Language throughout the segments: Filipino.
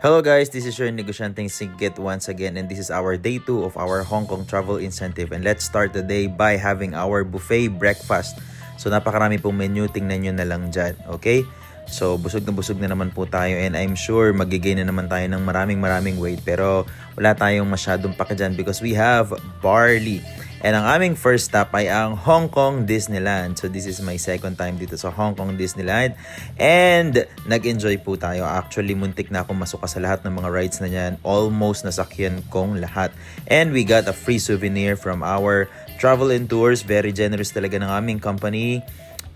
Hello guys, this is your Negosyanteng Sigit once again, and this is our day 2 of our Hong Kong travel incentive. And let's start the day by having our buffet breakfast. So napakarami pong menu, tingnan nyo na lang dyan, okay? So busog na naman po tayo, and I'm sure magigain na naman tayo ng maraming weight, pero wala tayong masyadong pake dyan because we have barley. And ang aming first stop ay ang Hong Kong Disneyland. So this is my second time dito sa Hong Kong Disneyland. And nag-enjoy po tayo. Actually, muntik na akong masuka sa lahat ng mga rides na yan. Almost nasakyan kong lahat. And we got a free souvenir from our travel and tours. Very generous talaga ng aming company.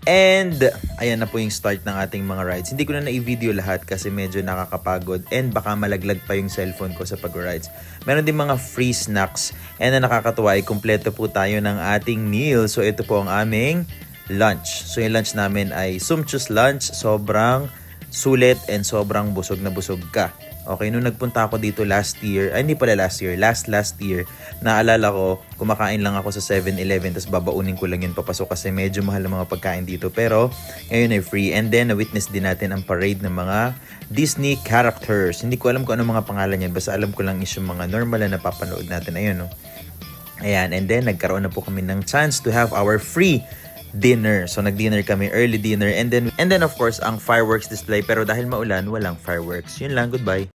And ayan na po yung start ng ating mga rides. Hindi ko na i-video lahat kasi medyo nakakapagod and baka malaglag pa yung cellphone ko sa pag-rides. Meron din mga free snacks, and na nakakatuwa ay kumpleto po tayo ng ating meal. So ito po ang aming lunch. So yung lunch namin ay sumptuous lunch, sobrang sulit and sobrang busog na busog ka. Okay, nung nagpunta ako dito last year, ay hindi pala last year, last year, naalala ko, kumakain lang ako sa 7-Eleven, tapos babaunin ko lang yun papasok kasi medyo mahal ang mga pagkain dito. Pero ngayon ay free. And then na-witness din natin ang parade ng mga Disney characters. Hindi ko alam kung ano mga pangalan yan, basta alam ko lang is yung mga normal na napapanood natin. Ayun, no? Ayan, and then nagkaroon na po kami ng chance to have our free dinner. So nag-dinner kami, early dinner, and then of course ang fireworks display, pero dahil maulan, walang fireworks. Yun lang, goodbye.